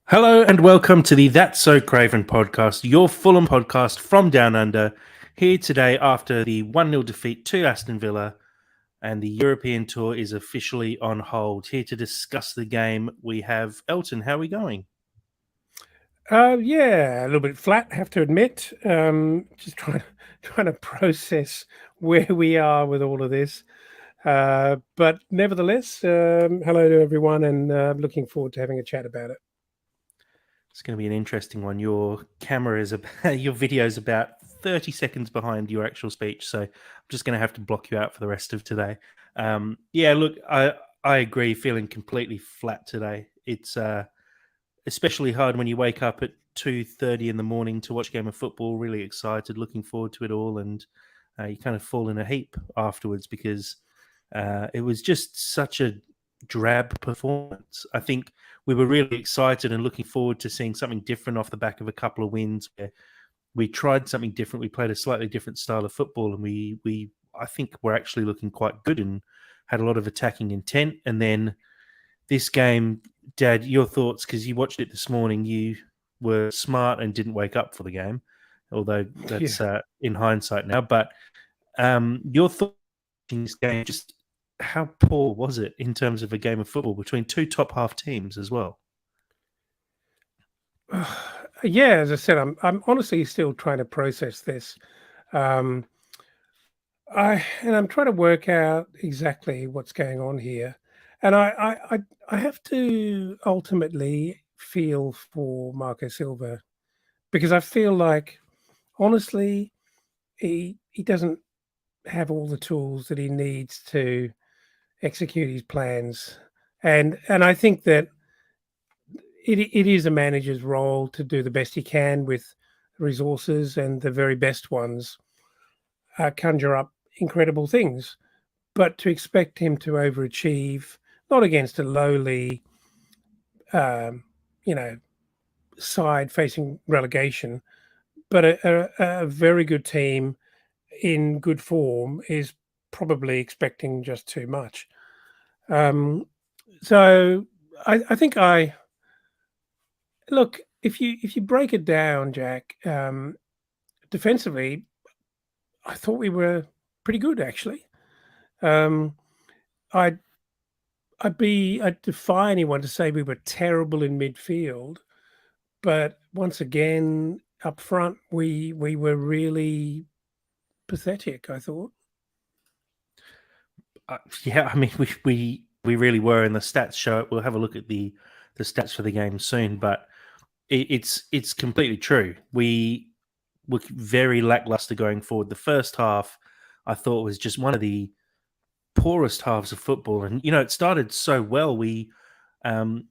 Hello and welcome to the That's So Craven podcast, your Fulham podcast from Down Under. Here today after the 1-0 defeat to Aston Villa, and the European tour is officially on hold. Here to discuss the game, we have Elton. How are we going? Yeah, a little bit flat, have to admit. Just trying to process where we are with all of this. But nevertheless, hello to everyone, and looking forward to having a chat about it. It's going to be an interesting one. Your camera is about, your video is about 30 seconds behind your actual speech, so I'm just going to have to block you out for the rest of today. Yeah, look, I agree. Feeling completely flat today. It's especially hard when you wake up at 2:30 in the morning to watch a game of football. Really excited, looking forward to it all, and you kind of fall in a heap afterwards because it was just such a drab performance. I think we were really excited and looking forward to seeing something different off the back of a couple of wins where we tried something different. We played a slightly different style of football, and we I think we're actually looking quite good and had a lot of attacking intent. And then this game, Dad, your thoughts, because you watched it this morning. You were smart and didn't wake up for the game, although that's Yeah. in hindsight now. But your thoughts in this game, just how poor was it in terms of a game of football between two top half teams as well? Yeah, as I said, I'm honestly still trying to process this. Um, I'm trying to work out exactly what's going on here, and I have to ultimately feel for Marco Silva because I feel like honestly he doesn't have all the tools that he needs to execute his plans. And I think that it is a manager's role to do the best he can with resources, and the very best ones conjure up incredible things. But to expect him to overachieve, not against a lowly, um, you know, side facing relegation, but a very good team in good form, is probably expecting just too much. Um, so I think I look, if you break it down, Jack, defensively, I thought we were pretty good actually. Um, I'd I'd defy anyone to say we were terrible in midfield, but once again up front we were really pathetic, I thought. Yeah, I mean, we really were, and the stats show it. We'll have a look at the stats for the game soon, but it's completely true. We were very lackluster going forward. The first half, I thought, was just one of the poorest halves of football, and it started so well. We um,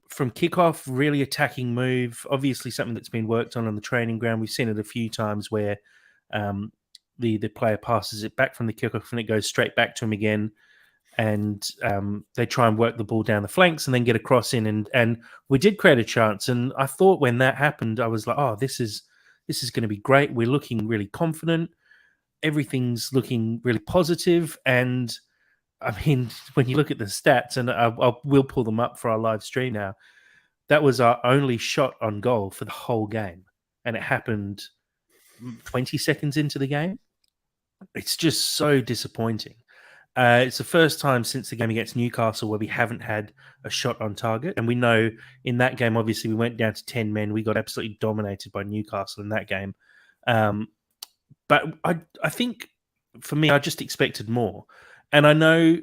from kickoff, really attacking move. Obviously, something that's been worked on the training ground. We've seen it a few times where um, the player passes it back from the kickoff and it goes straight back to him again, and they try and work the ball down the flanks and then get a cross in. And we did create a chance, and I thought when that happened, I was like, oh, this is going to be great. We're looking really confident. Everything's looking really positive, and I mean, when you look at the stats, and we'll pull them up for our live stream now, that was our only shot on goal for the whole game. And it happened 20 seconds into the game. It's just so disappointing. It's the first time since the game against Newcastle where we haven't had a shot on target. And we know in that game, obviously, we went down to 10 men. We got absolutely dominated by Newcastle in that game. Um, but I think for me, I just expected more. And I know,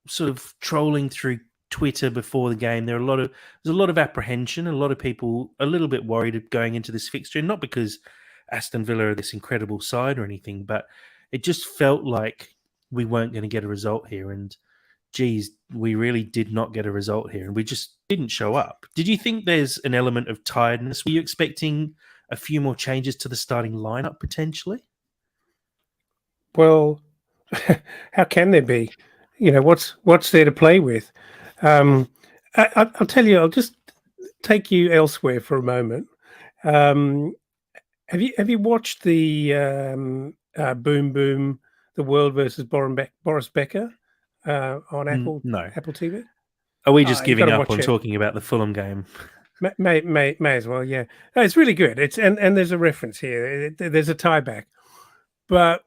sort of trolling through Twitter before the game, there's a lot of apprehension, a lot of people a little bit worried going into this fixture, not because Aston Villa are this incredible side or anything, but it just felt like we weren't going to get a result here. And geez, we really did not get a result here, and we just didn't show up. Did you think there's an element of tiredness? Were you expecting a few more changes to the starting lineup potentially? Well, how can there be? What's there to play with? I'll tell you. I'll just take you elsewhere for a moment. Um, have you watched the Boom Boom, the World versus Boris Becker on Apple No. TV? Are we just You got giving to up watch on it. talking about the Fulham game? May as well. Yeah, no, it's really good. It's and there's a reference here. There's a tie back, but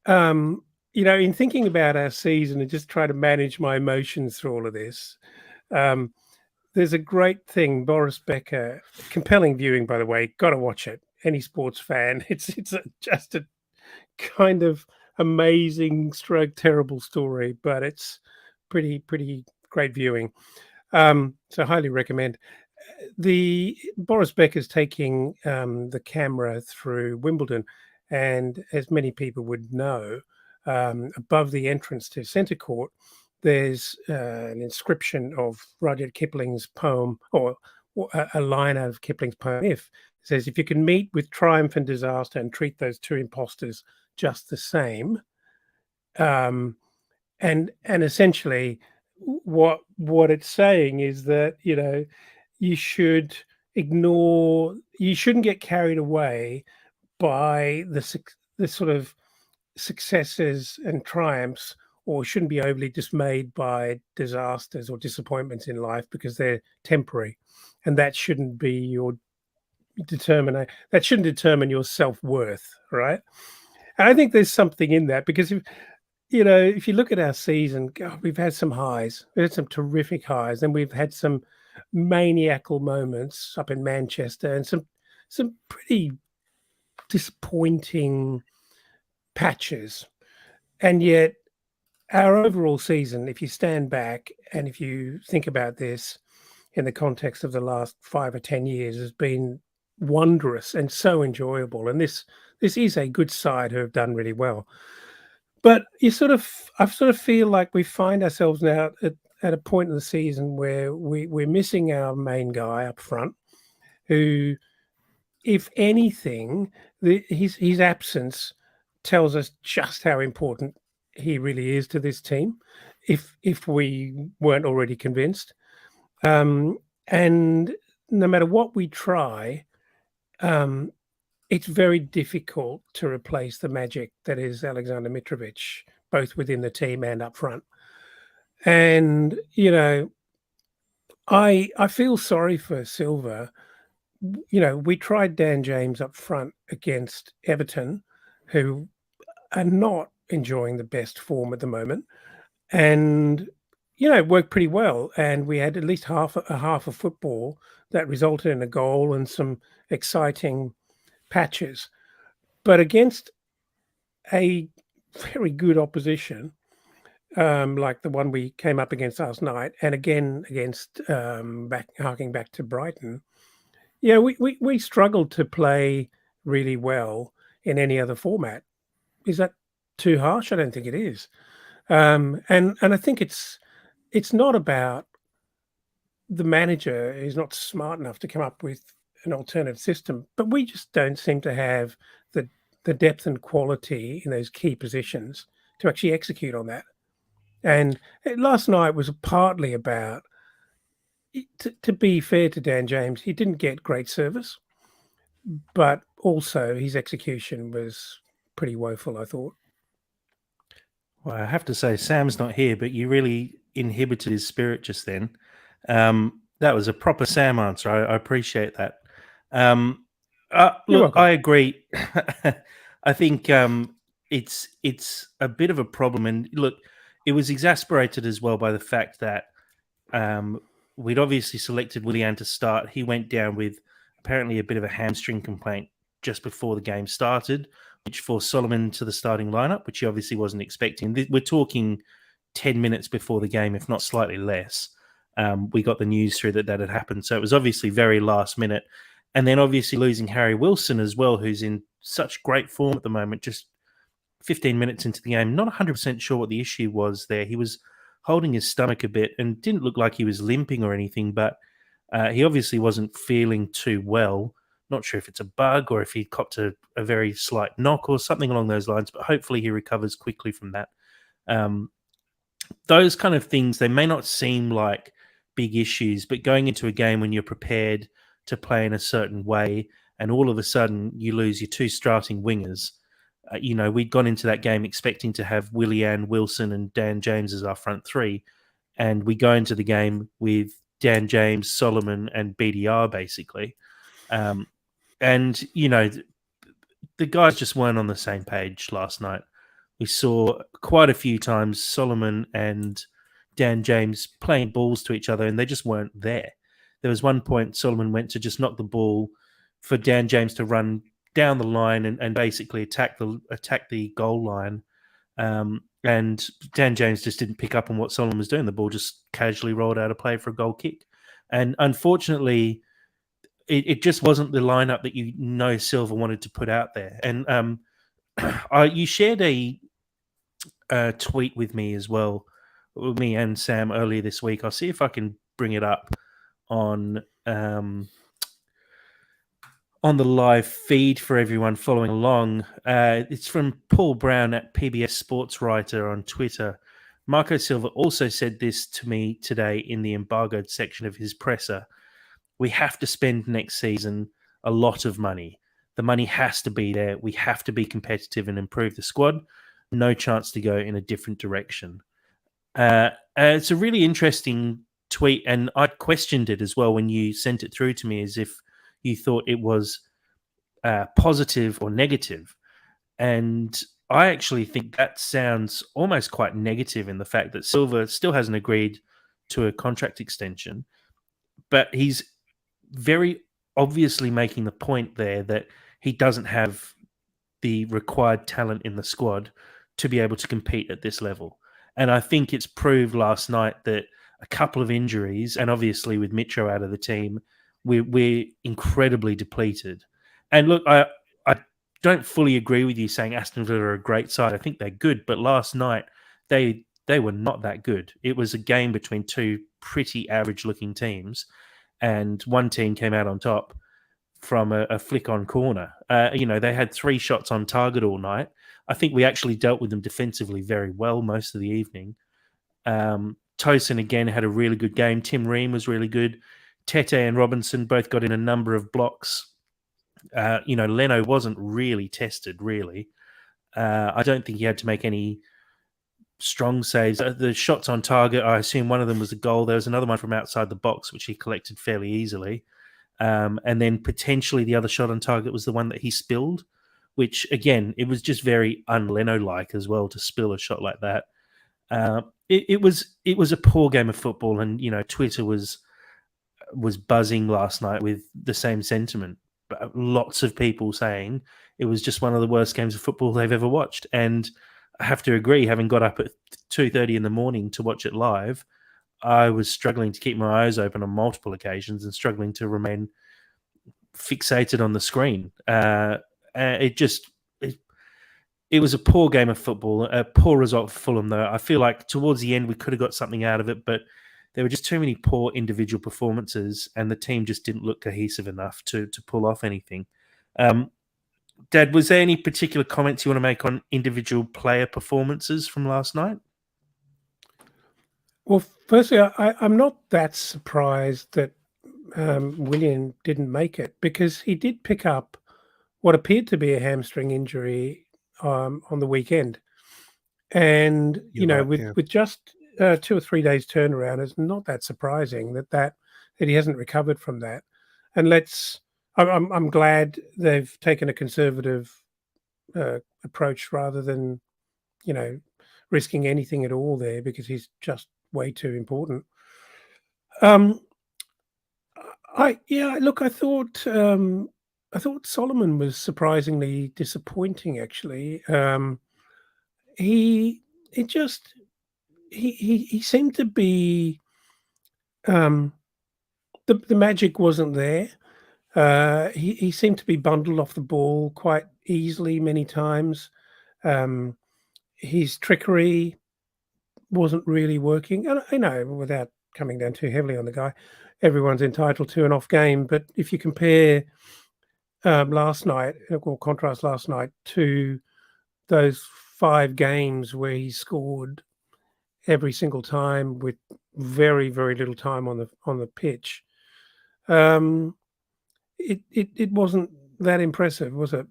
um, in thinking about our season and just trying to manage my emotions through all of this, um, there's a great thing. Boris Becker, compelling viewing, by the way. Got to watch it. Any sports fan, just a kind of amazing stroke terrible story, but it's pretty great viewing. So highly recommend. The Boris Becker's taking the camera through Wimbledon, and as many people would know, above the entrance to Centre Court, there's an inscription of Rudyard Kipling's poem, or a line out of Kipling's poem. It says, "If you can meet with triumph and disaster and treat those two impostors just the same," um, and essentially, what it's saying is that you should you shouldn't get carried away by the sort of successes and triumphs, or shouldn't be overly dismayed by disasters or disappointments in life because they're temporary, and that shouldn't be your that shouldn't determine your self-worth, right? And I think there's something in that, because if you look at our season, God, we've had some highs. We had some terrific highs, and we've had some maniacal moments up in Manchester, and some pretty disappointing patches. And yet, our overall season, if you stand back and if you think about this in the context of the last 5 or 10 years, has been wondrous and so enjoyable. And this is a good side who have done really well. But I sort of feel like we find ourselves now at a point in the season where we're missing our main guy up front, who, if anything, his absence tells us just how important he really is to this team, if we weren't already convinced. And no matter what we try, um, it's very difficult to replace the magic that is Alexander Mitrovic, both within the team and up front. And I feel sorry for Silva. We tried Dan James up front against Everton, who are not enjoying the best form at the moment, and it worked pretty well. And we had at least half of football that resulted in a goal and some exciting patches. But against a very good opposition, like the one we came up against last night, and again against harking back to Brighton, we struggled to play really well in any other format. Is that too harsh? I don't think it is. And I think it's not about the manager is not smart enough to come up with an alternative system, but we just don't seem to have the depth and quality in those key positions to actually execute on that. And last night was partly about, to be fair to Dan James, he didn't get great service, but also his execution was pretty woeful, I thought. Well, I have to say, Sam's not here, but you really inhibited his spirit just then. That was a proper Sam answer. I appreciate that. You're Look, welcome. I agree. I think it's a bit of a problem, and look, it was exasperated as well by the fact that we'd obviously selected Willian to start. He went down with apparently a bit of a hamstring complaint just before the game started, which forced Solomon to the starting lineup, which he obviously wasn't expecting. We're talking 10 minutes before the game, if not slightly less. We got the news through that had happened. So it was obviously very last minute. And then obviously losing Harry Wilson as well, who's in such great form at the moment, just 15 minutes into the game. Not 100% sure what the issue was there. He was holding his stomach a bit and didn't look like he was limping or anything, but he obviously wasn't feeling too well. Not sure if it's a bug or if he copped a very slight knock or something along those lines, but hopefully he recovers quickly from that. Those kind of things, they may not seem like big issues, but going into a game when you're prepared to play in a certain way and all of a sudden you lose your two starting wingers, we'd gone into that game expecting to have Willian, Wilson and Dan James as our front three, and we go into the game with Dan James, Solomon, and BDR basically. And the guys just weren't on the same page last night. We saw quite a few times Solomon and Dan James playing balls to each other, and they just weren't there. There was one point Solomon went to just knock the ball for Dan James to run down the line and basically attack the goal line. And Dan James just didn't pick up on what Solomon was doing. The ball just casually rolled out of play for a goal kick. And unfortunately, it just wasn't the lineup that Silva wanted to put out there. And you shared a tweet with me as well, with me and Sam earlier this week. I'll see if I can bring it up on the live feed for everyone following along. It's from Paul Brown at PBS Sports Writer on Twitter. Marco Silva also said this to me today in the embargoed section of his presser. We have to spend next season a lot of money. The money has to be there. We have to be competitive and improve the squad. No chance to go in a different direction. It's a really interesting tweet, and I questioned it as well when you sent it through to me, as if you thought it was positive or negative. And I actually think that sounds almost quite negative in the fact that Silva still hasn't agreed to a contract extension, but he's very obviously making the point there that he doesn't have the required talent in the squad to be able to compete at this level. And I think it's proved last night that a couple of injuries, and obviously with Mitro out of the team, we're incredibly depleted. And look, I don't fully agree with you saying Aston Villa are a great side. I think they're good, but last night they were not that good. It was a game between two pretty average-looking teams, and one team came out on top from a flick-on corner. They had 3 shots on target all night. I think we actually dealt with them defensively very well most of the evening. Tosin, again, had a really good game. Tim Ream was really good. Tete and Robinson both got in a number of blocks. Leno wasn't really tested, really. I don't think he had to make any strong saves. The shots on target, I assume one of them was a goal. There was another one from outside the box, which he collected fairly easily. And then potentially the other shot on target was the one that he spilled, which, again, it was just very un-Leno-like as well to spill a shot like that. It was a poor game of football, and, Twitter was buzzing last night with the same sentiment. But lots of people saying it was just one of the worst games of football they've ever watched. And I have to agree, having got up at 2:30 in the morning to watch it live, I was struggling to keep my eyes open on multiple occasions and struggling to remain fixated on the screen. It was a poor game of football, a poor result for Fulham, though. I feel like towards the end we could have got something out of it, but there were just too many poor individual performances, and the team just didn't look cohesive enough to pull off anything. Dad, was there any particular comments you want to make on individual player performances from last night? Well, firstly, I'm not that surprised that Willian didn't make it, because he did pick up what appeared to be a hamstring injury on the weekend. And, with just 2 or 3 days turnaround, it's not that surprising that he hasn't recovered from that. And I'm glad they've taken a conservative approach rather than, risking anything at all there, because he's just way too important. I thought Solomon was surprisingly disappointing. Actually, he seemed to be the magic wasn't there. He seemed to be bundled off the ball quite easily many times. His trickery wasn't really working. And without coming down too heavily on the guy, everyone's entitled to an off game. But if you compare last night, or contrast last night to those 5 games where he scored every single time with very, very little time on the pitch, it wasn't that impressive, was it?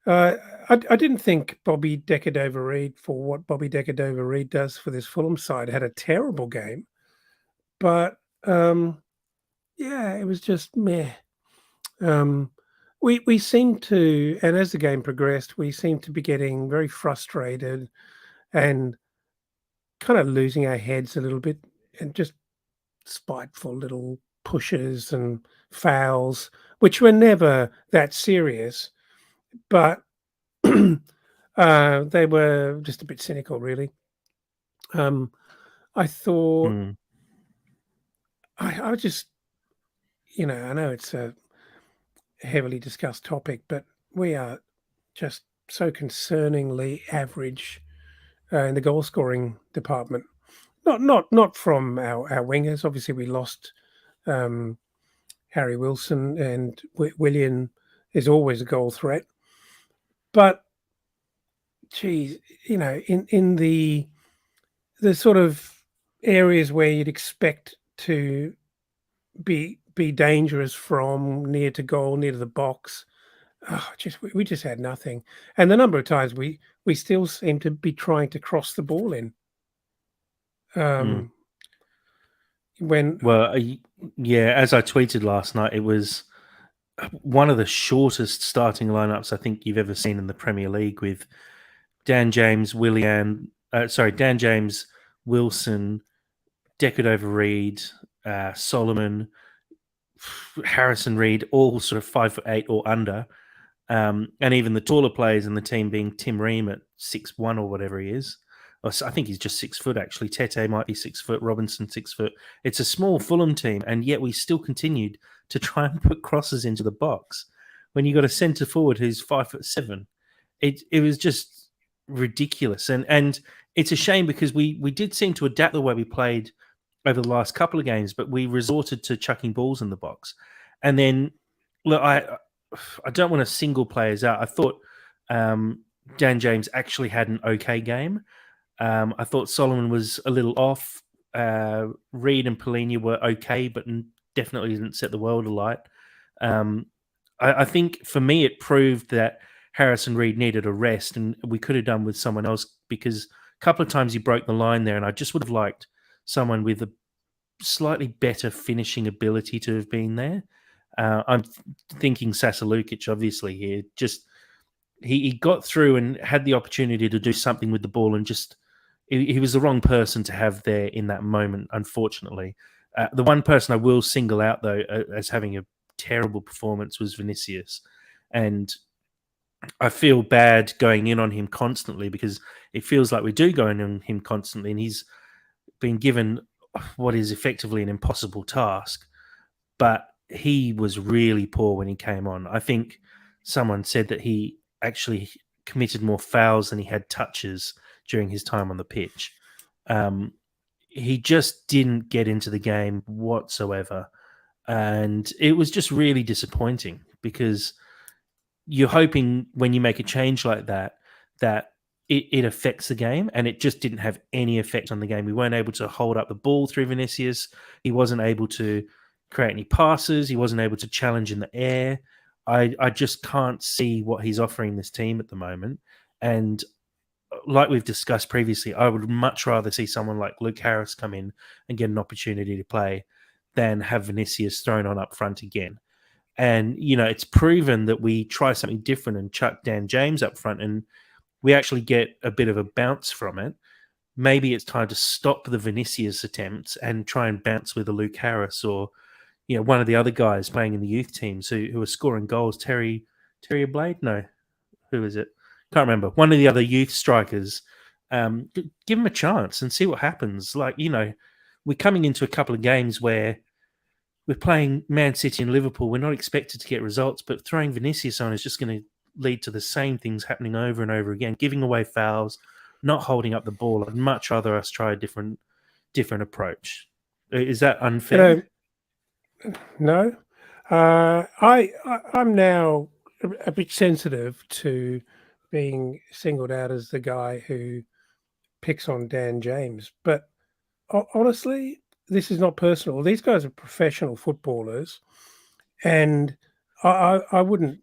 I didn't think Bobby Decordova-Reid, for what Bobby Decordova-Reid does for this Fulham side, had a terrible game. But Yeah, it was just meh. Um, we seemed to, and as the game progressed, we seemed to be getting very frustrated and kind of losing our heads a little bit, and just spiteful little pushes and fouls, which were never that serious, but they were just a bit cynical, really. I thought Mm, I just, I know it's a heavily discussed topic, but we are just so concerningly average in the goal scoring department. Not from our wingers. Obviously, we lost um, Harry Wilson, and William is always a goal threat. But geez, in the sort of areas where you'd expect to be dangerous from, near to goal, near to the box. Oh, we just had nothing, and the number of times we still seem to be trying to cross the ball in. mm. Um, when Well, yeah, as I tweeted last night, it was one of the shortest starting lineups I think you've ever seen in the Premier League, with Dan James, Dan James, Wilson, Decordova Reed, Solomon, Harrison Reed, all sort of 5'8" or under. And even the taller players in the team being Tim Ream at 6'1" or whatever he is. I think he's just 6 foot actually. Tete might be 6 foot, Robinson 6 foot. It's a small Fulham team, and yet we still continued to try and put crosses into the box when you got a centre forward who's 5'7". It was just ridiculous, and it's a shame because we did seem to adapt the way we played over the last couple of games, but we resorted to chucking balls in the box, and then look, I don't want to single players out. I thought Dan James actually had an okay game. I thought Solomon was a little off. Reed and Polina were okay, but definitely didn't set the world alight. Um, I think for me, it proved that Harrison Reed needed a rest, and we could have done with someone else, because a couple of times he broke the line there, and I just would have liked someone with a slightly better finishing ability to have been there. I'm thinking Sasa Lukic, obviously, here. Just he got through and had the opportunity to do something with the ball, and just he was the wrong person to have there in that moment, unfortunately. The one person I will single out, though, as having a terrible performance was Vinicius. And I feel bad going in on him constantly, because it feels like we do go in on him constantly, and he's been given what is effectively an impossible task. But he was really poor when he came on. I think someone said that he actually committed more fouls than he had touches during his time on the pitch. Um, he just didn't get into the game whatsoever. And it was just really disappointing, because you're hoping when you make a change like that, that it affects the game, and it just didn't have any effect on the game. We weren't able to hold up the ball through Vinicius. He wasn't able to create any passes. He wasn't able to challenge in the air. I just can't see what he's offering this team at the moment. And like we've discussed previously, I would much rather see someone like Luke Harris come in and get an opportunity to play than have Vinicius thrown on up front again. And, it's proven that we try something different and chuck Dan James up front, and we actually get a bit of a bounce from it. Maybe it's time to stop the Vinicius attempts and try and bounce with a Luke Harris, or, one of the other guys playing in the youth teams who are scoring goals. Terry Blade? No. Who is it? Can't remember. One of the other youth strikers. Give him a chance and see what happens. We're coming into a couple of games where we're playing Man City and Liverpool. We're not expected to get results, but throwing Vinicius on is just going to lead to the same things happening over and over again, giving away fouls, not holding up the ball. I'd much rather us try a different approach. Is that you unfair? know, no, I'm now a bit sensitive to being singled out as the guy who picks on Dan James, but honestly, this is not personal. These guys are professional footballers, and I wouldn't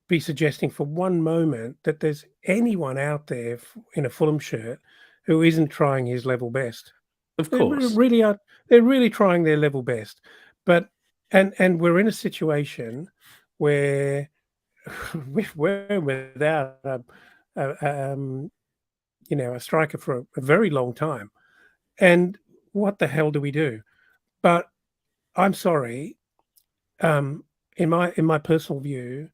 be suggesting for one moment that there's anyone out there in a Fulham shirt who isn't trying his level best. Of They course. really are. They're really trying their level best, but and we're in a situation where we're without a a striker for a very long time. And what the hell do we do? But I'm sorry, um, in my personal view,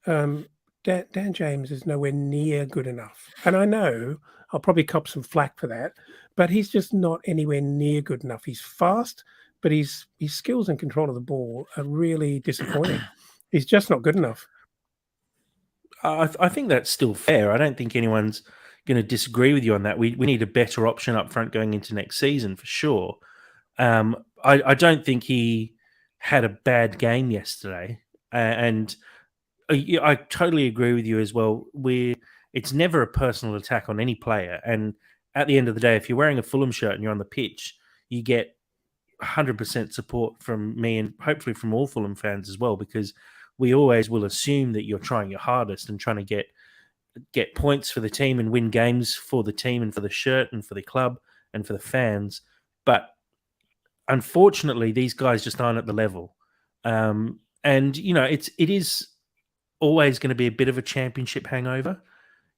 um, Dan James is nowhere near good enough. And I know I'll probably cop some flack for that, but he's just not anywhere near good enough. He's fast, but his skills and control of the ball are really disappointing. He's just not good enough. I think that's still fair. I don't think anyone's going to disagree with you on that. We need a better option up front going into next season for sure. I don't think he had a bad game yesterday, and I totally agree with you as well. It's never a personal attack on any player, and at the end of the day, if you're wearing a Fulham shirt and you're on the pitch, you get 100% support from me and hopefully from all Fulham fans as well, because we always will assume that you're trying your hardest and trying to get points for the team and win games for the team and for the shirt and for the club and for the fans. But unfortunately, these guys just aren't at the level. And it is always going to be a bit of a championship hangover.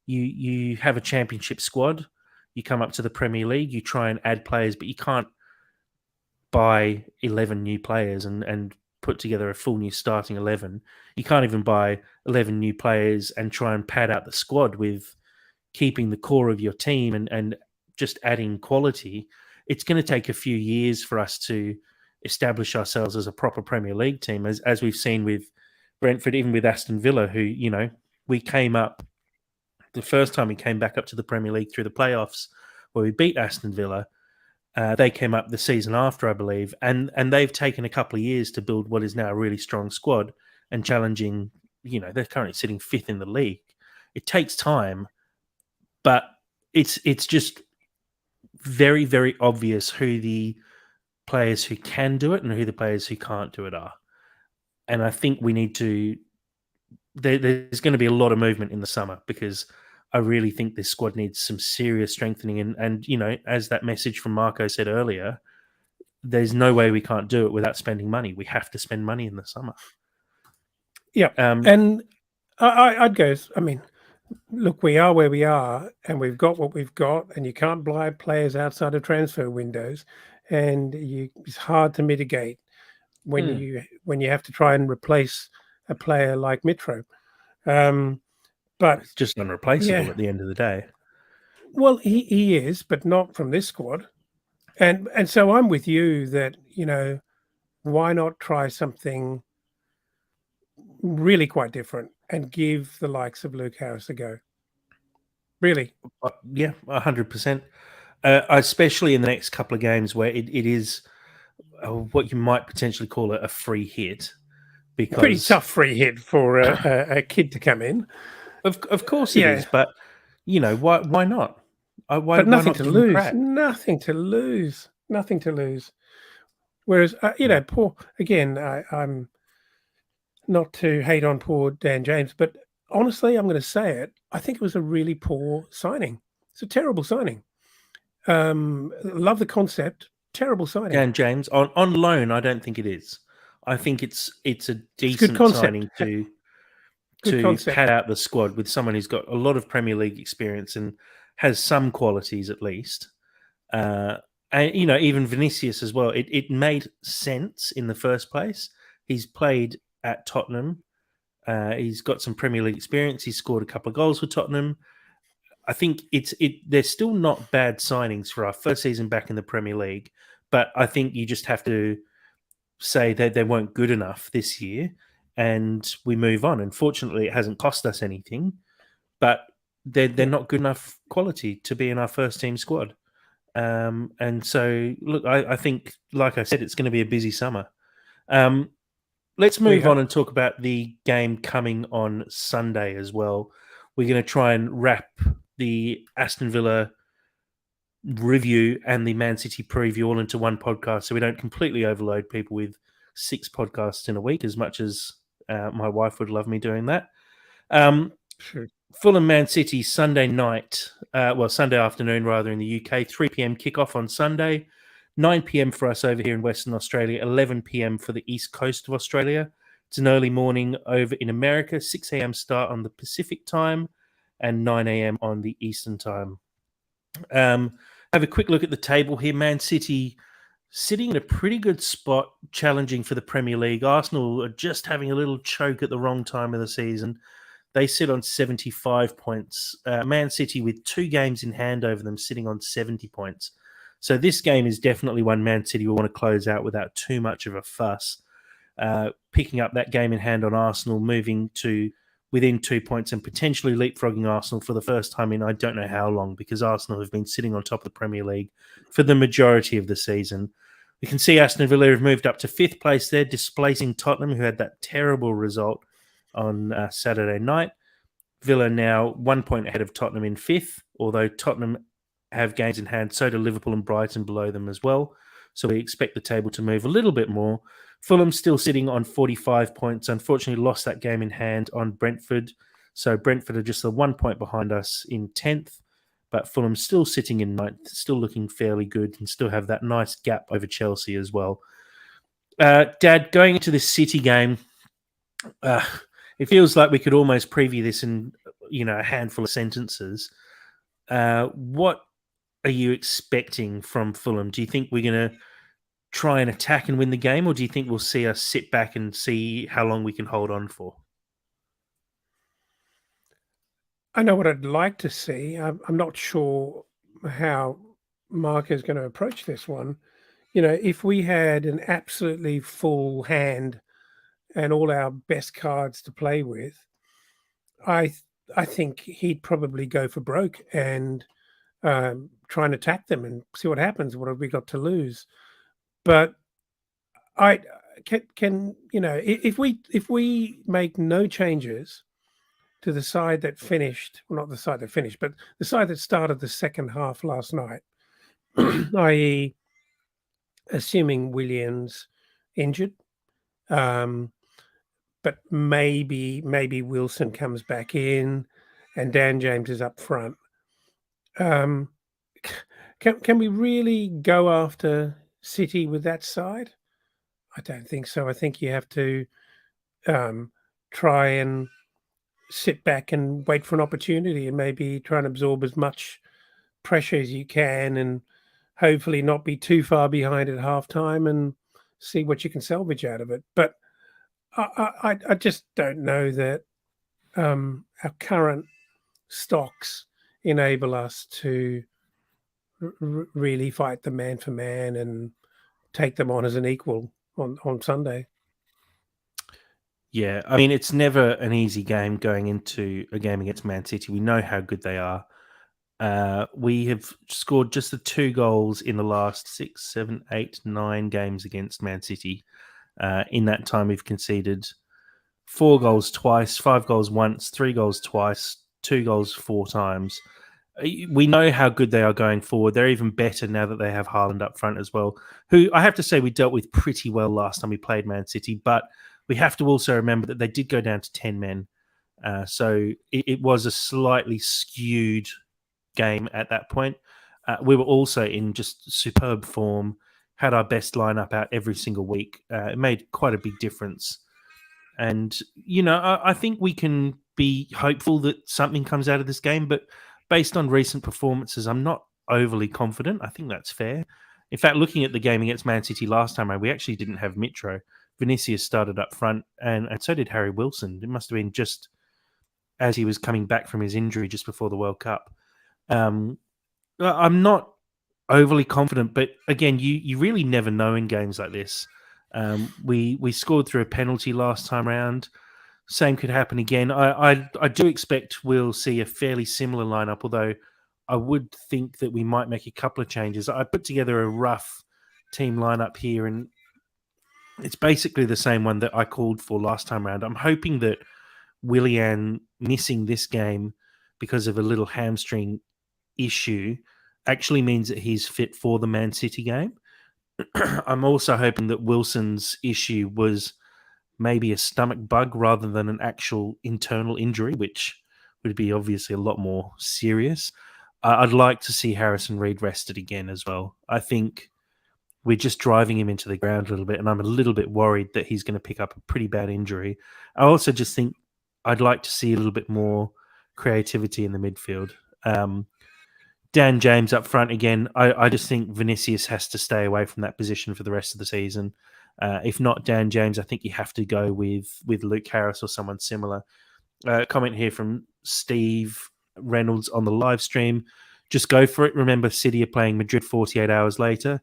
You have a championship squad. You come up to the Premier League. You try and add players, but you can't buy 11 new players and put together a full new starting 11. You can't even buy 11 new players and try and pad out the squad with keeping the core of your team and just adding quality. It's going to take a few years for us to establish ourselves as a proper Premier League team, as we've seen with Brentford, even with Aston Villa, who, we came up the first time we came back up to the Premier League through the playoffs where we beat Aston Villa. They came up the season after, I believe, and they've taken a couple of years to build what is now a really strong squad and challenging. They're currently sitting fifth in the league. It takes time, but it's just very, very obvious who the players who can do it and who the players who can't do it are. And I think we need to. There's going to be a lot of movement in the summer, because I really think this squad needs some serious strengthening. And as that message from Marco said earlier, there's no way we can't do it without spending money. We have to spend money in the summer. Yeah. And I'd go, I mean, look, we are where we are and we've got what we've got, and you can't buy players outside of transfer windows, and it's hard to mitigate when you have to try and replace a player like Mitro. But it's just unreplaceable at the end of the day. Well, he is, but not from this squad. And so I'm with you that, why not try something really quite different and give the likes of Luke Harris a go? Really? Yeah, 100%. Especially in the next couple of games where it is what you might potentially call a free hit. Because pretty tough free hit for a kid to come in. Of course it is, but why not? But nothing to lose. Nothing to lose. Nothing to lose. Whereas, poor again. I'm not to hate on poor Dan James, but honestly, I'm going to say it. I think it was a really poor signing. It's a terrible signing. Love the concept. Terrible signing. Dan James on loan, I don't think it is. I think it's a decent signing to pad out the squad with someone who's got a lot of Premier League experience and has some qualities at least. And even Vinicius as well. It made sense in the first place. He's played at Tottenham. He's got some Premier League experience. He's scored a couple of goals for Tottenham. I think they're still not bad signings for our first season back in the Premier League, but I think you just have to say that they weren't good enough this year and we move on. Unfortunately, it hasn't cost us anything, but they're not good enough quality to be in our first team squad. And so, look, I think, like I said, it's going to be a busy summer. Let's move on and talk about the game coming on Sunday as well. We're going to try and wrap the Aston Villa review and the Man City preview all into one podcast, so we don't completely overload people with 6 podcasts in a week, as much as my wife would love me doing that. Sure. Fulham Man City Sunday night, Sunday afternoon rather, in the UK, 3 p.m. kickoff on Sunday. 9 p.m. for us over here in Western Australia, 11 p.m. for the east coast of Australia. It's an early morning over in America, 6 a.m. start on the Pacific time and 9 a.m. on the Eastern time. Have a quick look at the table here. Man City sitting in a pretty good spot, challenging for the Premier League. Arsenal are just having a little choke at the wrong time of the season. They sit on 75 points. Man City, with 2 games in hand over them, sitting on 70 points. So this game is definitely one Man City will want to close out without too much of a fuss. Picking up that game in hand on Arsenal, moving to within 2 points and potentially leapfrogging Arsenal for the first time in I don't know how long, because Arsenal have been sitting on top of the Premier League for the majority of the season. We can see Aston Villa have moved up to 5th place there, displacing Tottenham, who had that terrible result on Saturday night. Villa now 1 point ahead of Tottenham in 5th, although Tottenham have games in hand, so do Liverpool and Brighton below them as well. So we expect the table to move a little bit more. Fulham still sitting on 45 points. Unfortunately, lost that game in hand on Brentford. So Brentford are just 1 point behind us in 10th. But Fulham still sitting in 9th, still looking fairly good, and still have that nice gap over Chelsea as well. Dad, going into this City game, it feels like we could almost preview this in a handful of sentences. What are you expecting from Fulham? Do you think we're going to try and attack and win the game, or do you think we'll see us sit back and see how long we can hold on for? I know what I'd like to see. I'm not sure how Mark is going to approach this one. If we had an absolutely full hand and all our best cards to play with, I think he'd probably go for broke and try and attack them and see what happens. What have we got to lose? But I can if we make no changes to the side that finished, well, not the side that finished, but the side that started the second half last night, i.e., assuming Williams injured, but maybe Wilson comes back in, and Dan James is up front. Can we really go after City with that side? I don't think so. I think you have to try and sit back and wait for an opportunity and maybe try and absorb as much pressure as you can and hopefully not be too far behind at halftime and see what you can salvage out of it. But I just don't know that our current stocks enable us to really fight the man for man and take them on as an equal on Sunday. Yeah, I mean, it's never an easy game going into a game against Man City. We know how good they are. We have scored just the 2 goals in the last 6, 7, 8, 9 games against Man City. In that time, we've conceded 4 goals twice, 5 goals once, 3 goals twice, 2 goals 4 times. We know how good they are going forward. They're even better now that they have Haaland up front as well, who I have to say we dealt with pretty well last time we played Man City, but we have to also remember that they did go down to 10 men. So it was a slightly skewed game at that point. We were also in just superb form, had our best lineup out every single week. It made quite a big difference. And, I think we can be hopeful that something comes out of this game, but based on recent performances, I'm not overly confident. I think that's fair. In fact, looking at the game against Man City last time, we actually didn't have Mitro. Vinicius started up front, and so did Harry Wilson. It must have been just as he was coming back from his injury just before the World Cup. I'm not overly confident, but again, you really never know in games like this. We scored through a penalty last time round. Same could happen again. I do expect we'll see a fairly similar lineup, although I would think that we might make a couple of changes. I put together a rough team lineup here, and it's basically the same one that I called for last time round. I'm hoping that Willian missing this game because of a little hamstring issue actually means that he's fit for the Man City game. I'm also hoping that Wilson's issue was maybe a stomach bug rather than an actual internal injury, which would be obviously a lot more serious. I'd like to see Harrison Reed rested again as well. I think we're just driving him into the ground a little bit, and I'm a little bit worried that he's going to pick up a pretty bad injury. I also just think I'd like to see a little bit more creativity in the midfield. Dan James up front again. I just think Vinicius has to stay away from that position for the rest of the season. If not Dan James, I think you have to go with Luke Harris or someone similar. Comment here from Steve Reynolds on the live stream. Just go for it. Remember, City are playing Madrid 48 hours later.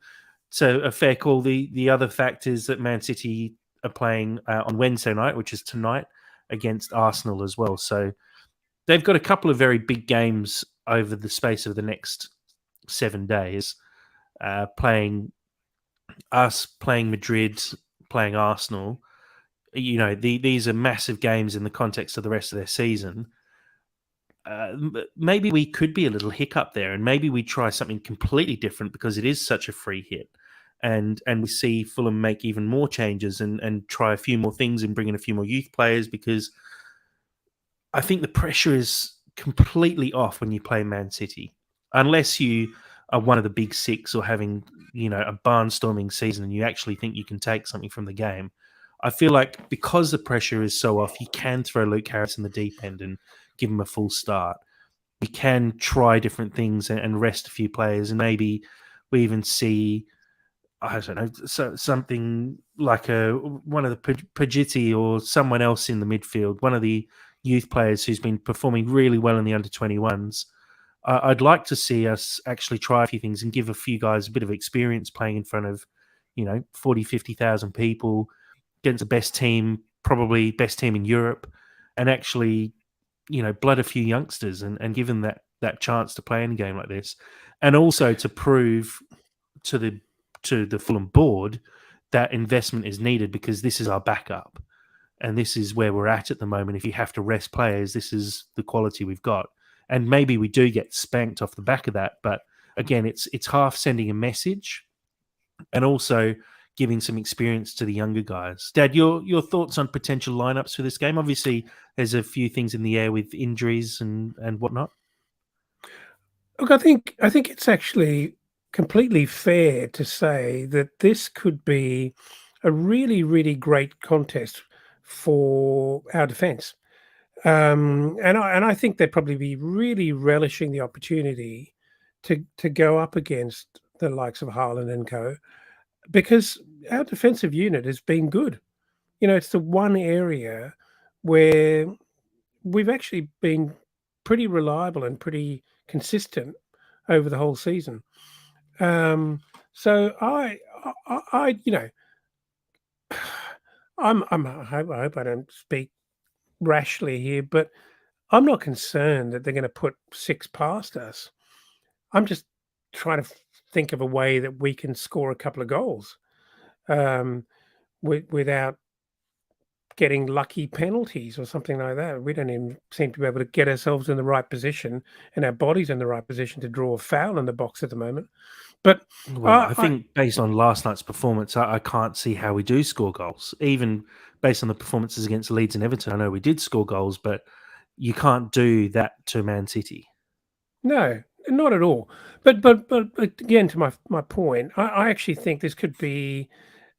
So a fair call. The other fact is that Man City are playing on Wednesday night, which is tonight, against Arsenal as well. So they've got a couple of very big games over the space of the next 7 days, playing us, playing Madrid, playing Arsenal. These are massive games in the context of the rest of their season. Maybe we could be a little hiccup there, and maybe we try something completely different because it is such a free hit, and we see Fulham make even more changes and try a few more things and bring in a few more youth players, because I think the pressure is completely off when you play Man City, unless you are one of the big six or having a barnstorming season and you actually think you can take something from the game. I feel like because the pressure is so off, you can throw Luke Harris in the deep end and give him a full start. We can try different things and rest a few players, and maybe we even see, I don't know, something like one of the Pagiti or someone else in the midfield, one of the youth players who's been performing really well in the under-21s. I'd like to see us actually try a few things and give a few guys a bit of experience playing in front of 40, 50,000 people against the best team, probably best team in Europe, and actually blood a few youngsters and give them that chance to play in a game like this, and also to prove to the Fulham board that investment is needed, because this is our backup and this is where we're at the moment. If you have to rest players, this is the quality we've got, and maybe we do get spanked off the back of that. But again, it's half sending a message and also giving some experience to the younger guys. Dad, your thoughts on potential lineups for this game? Obviously, there's a few things in the air with injuries and whatnot. Look, I think it's actually completely fair to say that this could be a really, really great contest for our defence. And I think they'd probably be really relishing the opportunity to go up against the likes of Haaland and co, because our defensive unit has been good. It's the one area where we've actually been pretty reliable and pretty consistent over the whole season. So I I hope I don't speak rashly here, but I'm not concerned that they're going to put 6 past us. I'm just trying to think of a way that we can score a couple of goals without getting lucky penalties or something like that. We don't even seem to be able to get ourselves in the right position and our bodies in the right position to draw a foul in the box at the moment. But Well, I think based on last night's performance, I can't see how we do score goals. Even based on the performances against Leeds and Everton, I know we did score goals, but you can't do that to Man City. No, not at all. But again, to my point, I actually think this could be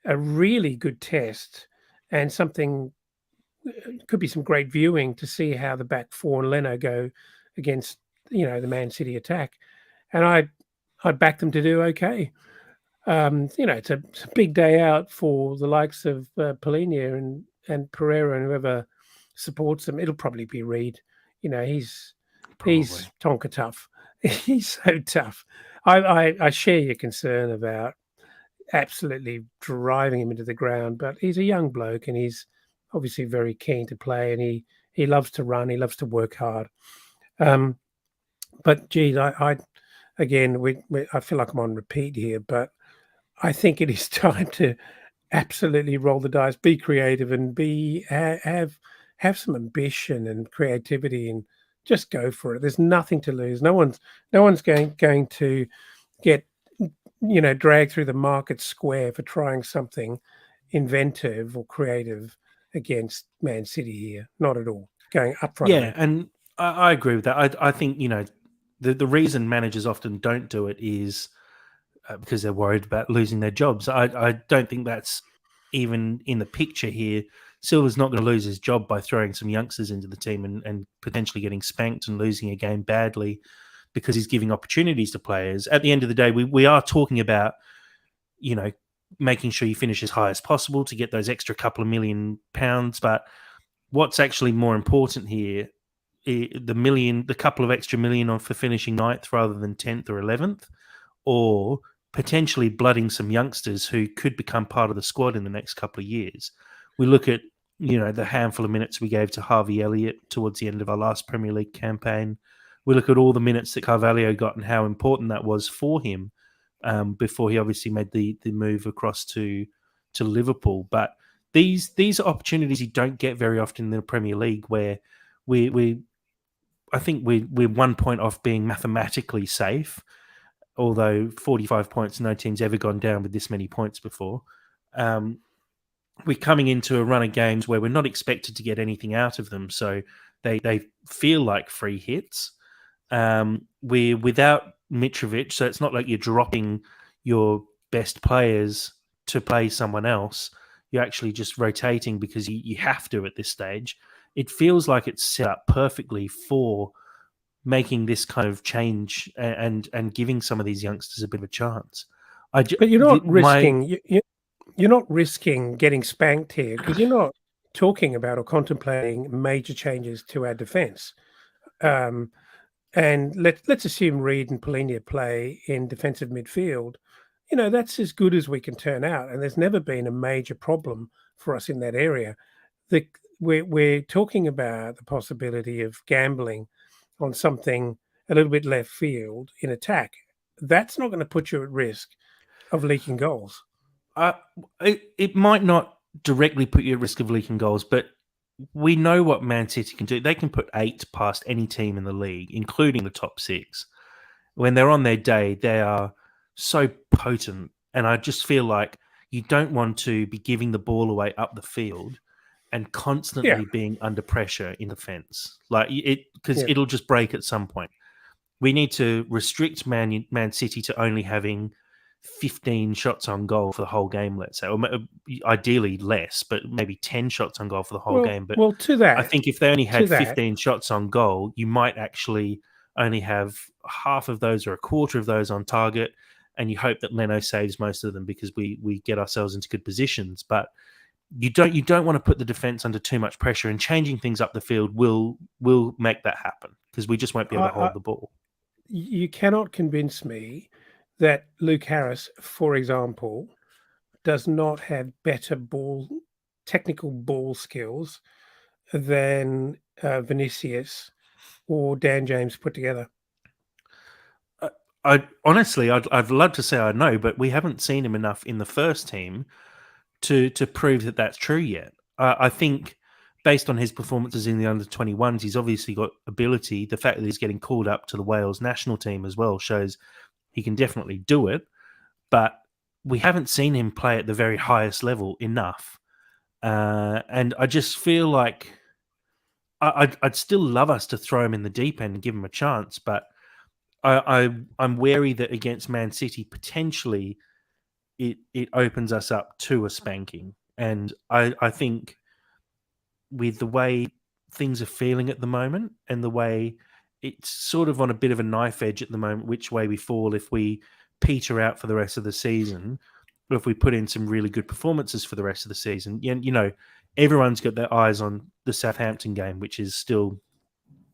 a really good test and something. Could be some great viewing to see how the back four and Leno go against the Man City attack, and I'd back them to do okay. It's a big day out for the likes of Polinia and Pereira and whoever supports them. It'll probably be Reed. He's Tonka tough. He's so tough. I share your concern about absolutely driving him into the ground, but he's a young bloke and he's obviously very keen to play, and he loves to run. He loves to work hard. But geez, I again, I feel like I'm on repeat here, but I think it is time to absolutely roll the dice, be creative, and have some ambition and creativity, and just go for it. There's nothing to lose. No one's going to get dragged through the market square for trying something inventive or creative against Man City here. Not at all. Going up front. Yeah, and I agree with that. I think the reason managers often don't do it is because they're worried about losing their jobs. I don't think that's even in the picture here. Silva's not going to lose his job by throwing some youngsters into the team and potentially getting spanked and losing a game badly because he's giving opportunities to players. At the end of the day, we are talking about, making sure you finish as high as possible to get those extra couple of £1 million. But what's actually more important here, the couple of extra million for finishing ninth rather than 10th or 11th, or potentially blooding some youngsters who could become part of the squad in the next couple of years. We look at, the handful of minutes we gave to Harvey Elliott towards the end of our last Premier League campaign. We look at all the minutes that Carvalho got and how important that was for him before he obviously made the move across to Liverpool. But these are opportunities you don't get very often in the Premier League, where I think we're 1 point off being mathematically safe, although 45 points, no team's ever gone down with this many points before. We're coming into a run of games where we're not expected to get anything out of them, so they feel like free hits. We're without Mitrovic, so it's not like you're dropping your best players to play someone else. You're actually just rotating because you have to at this stage. It feels like it's set up perfectly for making this kind of change and giving some of these youngsters a bit of a chance. But you're not you're not risking getting spanked here, because you're not talking about or contemplating major changes to our defence. And let's assume Reed and Polinia play in defensive midfield. That's as good as we can turn out, and there's never been a major problem for us in that area. We're talking about the possibility of gambling on something a little bit left field in attack. That's not going to put you at risk of leaking goals. It might not directly put you at risk of leaking goals, but we know what Man City can do. They can put 8 past any team in the league, including the top 6. When they're on their day, they are so potent. And I just feel like you don't want to be giving the ball away up the field and constantly being under pressure in defence. Because it'll just break at some point. We need to restrict Man City to only having 15 shots on goal for the whole game, let's say, or ideally less, but maybe 10 shots on goal for the whole game. But to that, I think if they only had 15 shots on goal, you might actually only have half of those or a quarter of those on target, and you hope that Leno saves most of them because we get ourselves into good positions. But you don't want to put the defense under too much pressure, and changing things up the field will make that happen because we just won't be able to hold the ball. You cannot convince me that Luke Harris, for example, does not have better technical ball skills than Vinicius or Dan James put together. I'd love to say I know, but we haven't seen him enough in the first team to prove that that's true yet. I think based on his performances in the under-21s, he's obviously got ability. The fact that he's getting called up to the Wales national team as well shows he can definitely do it, but we haven't seen him play at the very highest level enough. And I just feel like I'd still love us to throw him in the deep end and give him a chance, but I'm wary that against Man City, potentially it opens us up to a spanking. And I think with the way things are feeling at the moment and the way it's sort of on a bit of a knife edge at the moment, which way we fall if we peter out for the rest of the season, or if we put in some really good performances for the rest of the season. Everyone's got their eyes on the Southampton game, which is still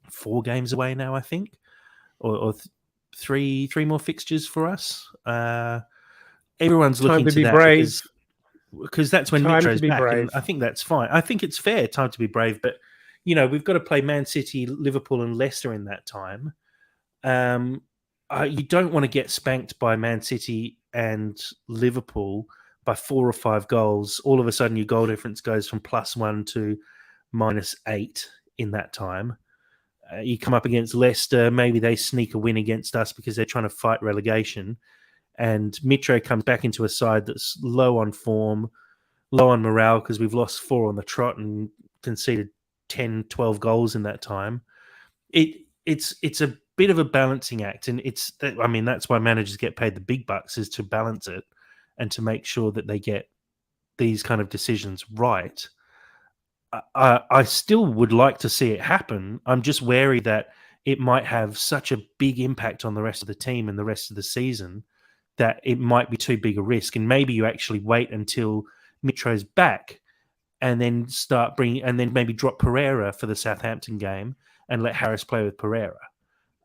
4 games away now, I think, or three more fixtures for us. Everyone's looking to that because that's when Mitro's back, and I think that's fine. I think it's fair time to be brave, but we've got to play Man City, Liverpool, and Leicester in that time. You don't want to get spanked by Man City and Liverpool by 4 or 5 goals. All of a sudden, your goal difference goes from +1 to -8 in that time. You come up against Leicester, maybe they sneak a win against us because they're trying to fight relegation. And Mitro comes back into a side that's low on form, low on morale because we've lost 4 on the trot and conceded 10, 12 goals in that time. It's a bit of a balancing act, and I mean, that's why managers get paid the big bucks, is to balance it and to make sure that they get these kind of decisions right. I still would like to see it happen. I'm just wary that it might have such a big impact on the rest of the team and the rest of the season that it might be too big a risk. And maybe you actually wait until Mitro's back and then and then maybe drop Pereira for the Southampton game and let Harris play with Pereira.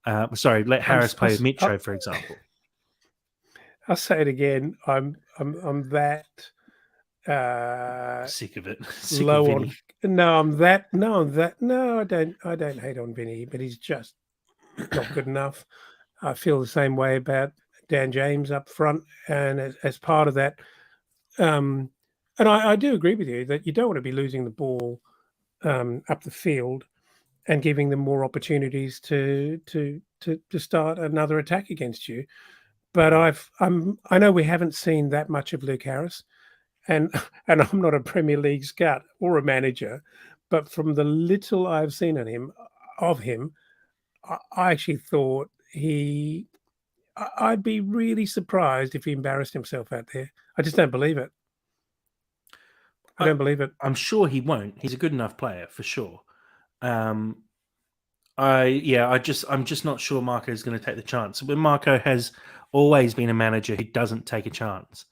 Let Harris play with Mitro, for example. I'll say it again. I'm that sick of it. Low on. No, I'm that. No, I don't hate on Vinny, but he's just not good enough. I feel the same way about Dan James up front, and as part of that, and I do agree with you that you don't want to be losing the ball up the field and giving them more opportunities to start another attack against you. But I know we haven't seen that much of Luke Harris, and I'm not a Premier League scout or a manager, but from the little I've seen of him, I actually thought I'd be really surprised if he embarrassed himself out there. I just don't believe it. I don't believe it. I'm sure he won't. He's a good enough player for sure. I'm just not sure Marco is going to take the chance. But Marco has always been a manager who doesn't take a chance.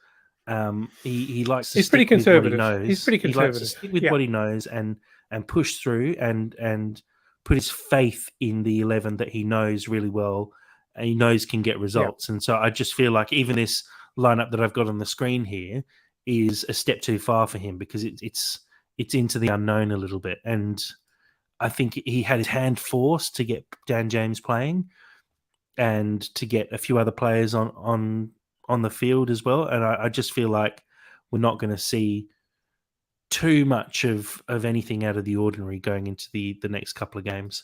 He likes to stick with what he knows. He's pretty conservative. He likes to stick with what he knows and push through and put his faith in the 11 that he knows really well and he knows can get results. And so I just feel like even this lineup that I've got on the screen here is a step too far for him because it's into the unknown a little bit. And I think he had his hand forced to get Dan James playing and to get a few other players on the field as well. And I just feel like we're not going to see too much of anything out of the ordinary going into the next couple of games.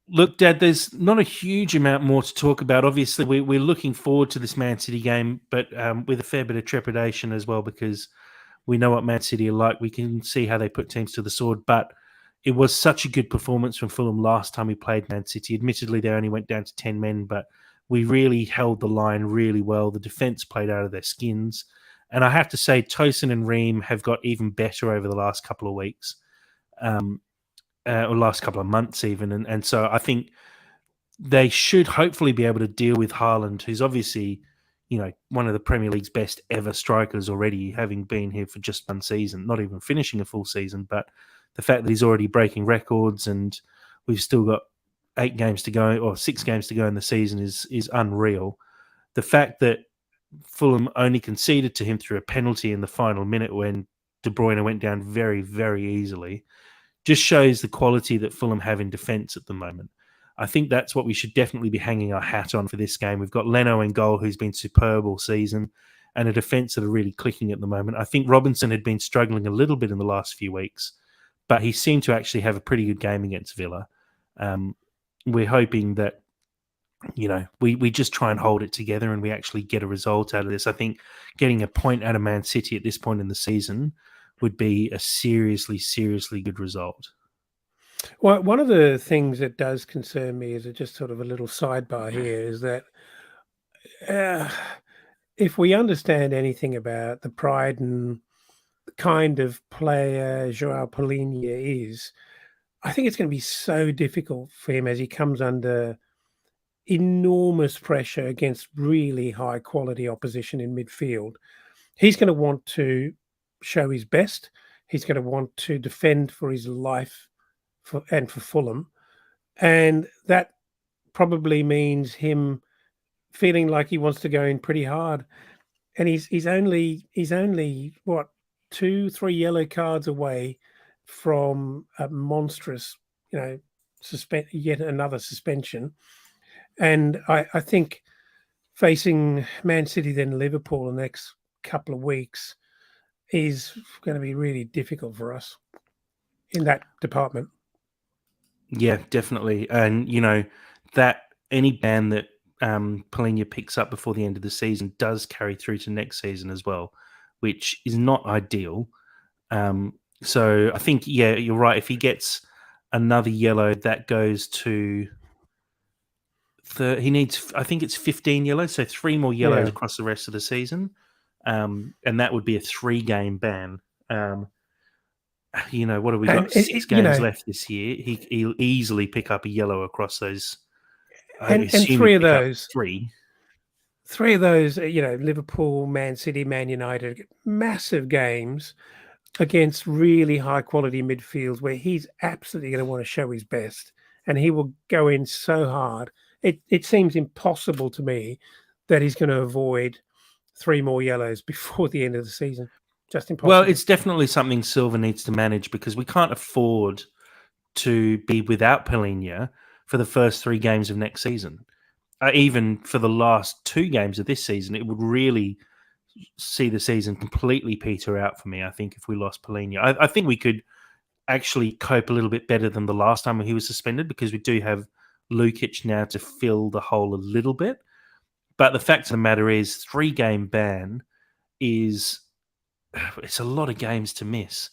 Look, Dad, there's not a huge amount more to talk about. Obviously, we're looking forward to this Man City game, but with a fair bit of trepidation as well because we know what Man City are like. We can see how they put teams to the sword, but it was such a good performance from Fulham last time we played Man City. Admittedly, they only went down to 10 men, but we really held the line really well. The defence played out of their skins. And I have to say, Tosin and Ream have got even better over the last couple of weeks, or last couple of months even. And so I think they should hopefully be able to deal with Haaland, who's obviously, one of the Premier League's best ever strikers already, having been here for just one season, not even finishing a full season. But the fact that he's already breaking records and we've still got 8 games to go or 6 games to go in the season is unreal. The fact that Fulham only conceded to him through a penalty in the final minute when De Bruyne went down very, very easily just shows the quality that Fulham have in defence at the moment. I think that's what we should definitely be hanging our hat on for this game. We've got Leno in goal, who's been superb all season, and a defence that are really clicking at the moment. I think Robinson had been struggling a little bit in the last few weeks, but he seemed to actually have a pretty good game against Villa. We're hoping that we just try and hold it together and we actually get a result out of this. I think getting a point out of Man City at this point in the season would be a seriously, seriously good result. Well, one of the things that does concern me is just sort of a little sidebar here is that if we understand anything about the pride and kind of player Joao Palhinha is, I think it's going to be so difficult for him as he comes under enormous pressure against really high quality opposition in midfield. He's going to want to show his best. He's going to want to defend for his life for Fulham. And that probably means him feeling like he wants to go in pretty hard. And he's only what, 2-3 yellow cards away from a monstrous, yet another suspension. And I think facing Man City, then Liverpool in the next couple of weeks is going to be really difficult for us in that department. Yeah, definitely. And, that any ban that Palhinha picks up before the end of the season does carry through to next season as well, which is not ideal. So I think, you're right. If he gets another yellow, that goes to he needs, I think it's 15 yellows, so 3 more yellows Yeah. across the rest of the season, and that would be a 3-game ban. What have we And got? 6 games left this year. He'll easily pick up a yellow across those. I and assume he'd three of pick up those, 3. Liverpool, Man City, Man United, massive games against really high quality midfields where he's absolutely going to want to show his best, and he will go in so hard. It seems impossible to me that he's going to avoid 3 more yellows before the end of the season. Just Well, impossible. it's definitely something Silva needs to manage, because we can't afford to be without Polina for the first 3 games of next season. Even for the last 2 games of this season, it would really see the season completely peter out for me, I think, if we lost Polina. I think we could actually cope a little bit better than the last time when he was suspended, because we do have Lukic now to fill the hole a little bit. But the fact of the matter is, 3-game ban is it's a lot of games to miss.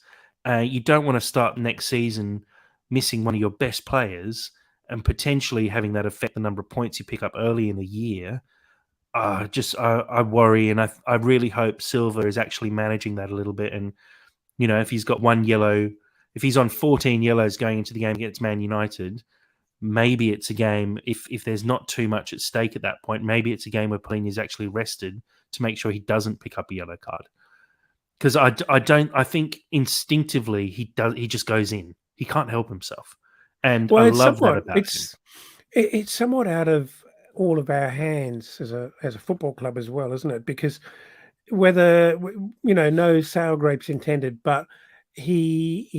You don't want to start next season missing one of your best players and potentially having that affect the number of points you pick up early in the year. I worry, and I really hope Silva is actually managing that a little bit. And if he's got 1 yellow, if he's on 14 yellows going into the game against Man United, maybe it's a game, if there's not too much at stake at that point, maybe it's a game where Polina is actually rested to make sure he doesn't pick up a yellow card. Because I think instinctively he just goes in. He can't help himself, and I Well, love that about him. it's somewhat out of all of our hands as a football club as well, isn't it? Because whether no sour grapes intended, but he's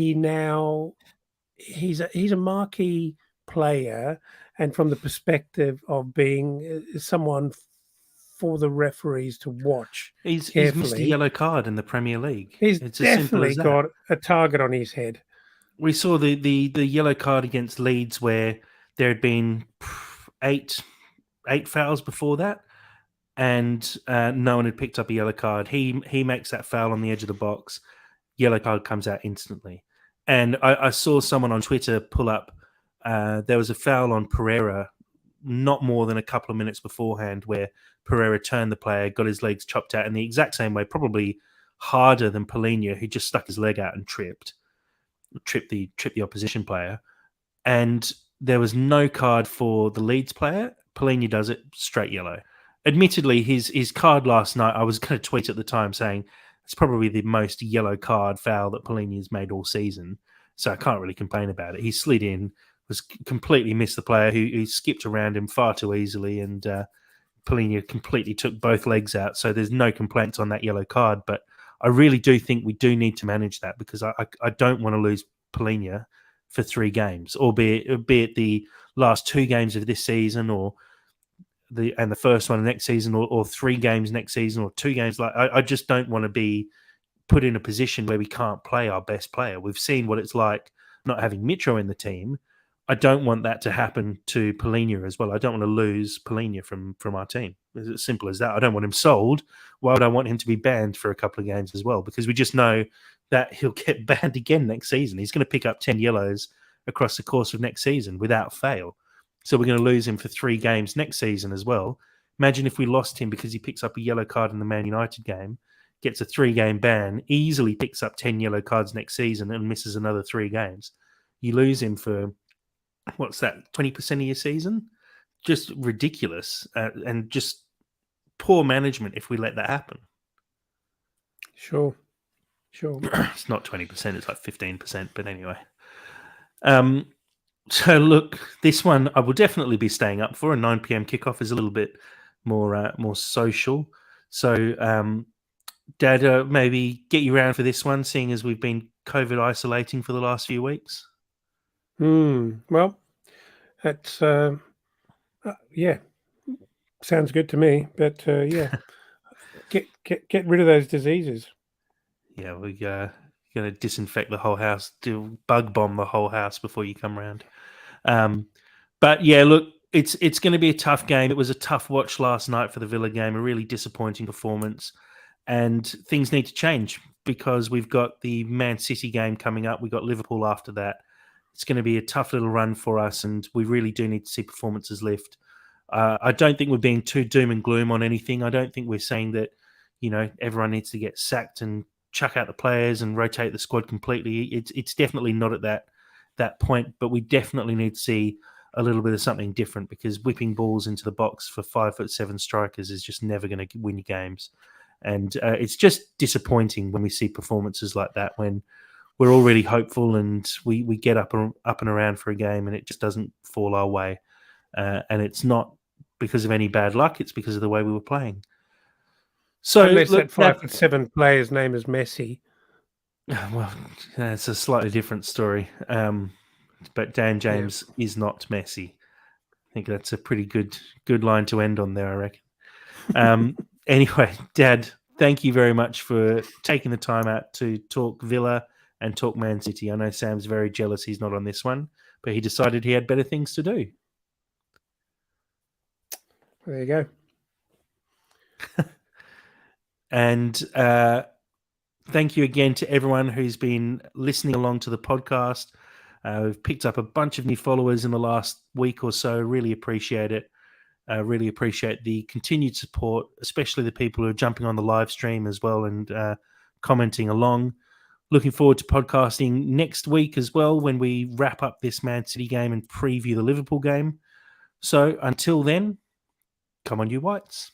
a marquee player, and from the perspective of being someone for the referees to watch He's missed a carefully, yellow card in the Premier League. he's It's as simple definitely as that. got a target on his head. We saw the yellow card against Leeds, where there had been eight fouls before that, and no one had picked up a yellow card. He makes that foul on the edge of the box. Yellow card comes out instantly. And I saw someone on Twitter pull up, there was a foul on Pereira not more than a couple of minutes beforehand, where Pereira turned the player, got his legs chopped out in the exact same way, probably harder than Polina, who just stuck his leg out and tripped the opposition player. And there was no card for the Leeds player. Polina does it, straight yellow. Admittedly, his card last night, I was going to tweet at the time saying it's probably the most yellow card foul that Polini's made all season. So I can't really complain about it. He slid in, was completely missed the player who skipped around him far too easily, and Polina completely took both legs out. So there's no complaints on that yellow card. But I really do think we do need to manage that, because I don't want to lose Polina for 3 games, albeit the last 2 games of this season, or the first one next season, or 3 games next season, or 2 games. I just don't want to be put in a position where we can't play our best player. We've seen what it's like not having Mitro in the team. I don't want that to happen to Polina as well. I don't want to lose Polina from our team. It's as simple as that. I don't want him sold. Why would I want him to be banned for a couple of games as well? Because we just know that he'll get banned again next season. He's going to pick up 10 yellows across the course of next season without fail. So we're going to lose him for 3 games next season as well. Imagine if we lost him because he picks up a yellow card in the Man United game, gets a 3-game ban, easily picks up 10 yellow cards next season and misses another 3 games. You lose him for, what's that, 20% of your season? Just ridiculous, and just poor management if we let that happen. Sure. It's not 20%, it's like 15%, but anyway. So look, this one I will definitely be staying up for. A 9 p.m. kickoff is a little bit more social. So, Dad, maybe get you around for this one, seeing as we've been COVID isolating for the last few weeks. Well, that's yeah, sounds good to me. But yeah, get rid of those diseases. Yeah, we're going to disinfect the whole house, do bug bomb the whole house before you come around. But yeah, look, it's going to be a tough game. It was a tough watch last night for the Villa game, a really disappointing performance, and things need to change because we've got the Man City game coming up. We've got Liverpool after that. it's going to be a tough little run for us, and we really do need to see performances lift. I don't think we're being too doom and gloom on anything. I don't think we're saying that, everyone needs to get sacked and chuck out the players and rotate the squad completely. It's definitely not at that point, but we definitely need to see a little bit of something different, because whipping balls into the box for 5'7" strikers is just never going to win you games. And it's just disappointing when we see performances like that, when we're already hopeful and we get up and around for a game and it just doesn't fall our way. And it's not because of any bad luck, it's because of the way we were playing. So Unless look, that 5'7" player's name is Messi. well, that's a slightly different story. But Dan James is not Messi. I think that's a pretty good line to end on there, I reckon. Anyway, Dad, thank you very much for taking the time out to talk Villa and talk Man City. I know Sam's very jealous he's not on this one, but he decided he had better things to do. There you go. And thank you again to everyone who's been listening along to the podcast. We've picked up a bunch of new followers in the last week or so. Really appreciate it. Really appreciate the continued support, especially the people who are jumping on the live stream as well and commenting along. Looking forward to podcasting next week as well, when we wrap up this Man City game and preview the Liverpool game. So until then, come on, you Whites.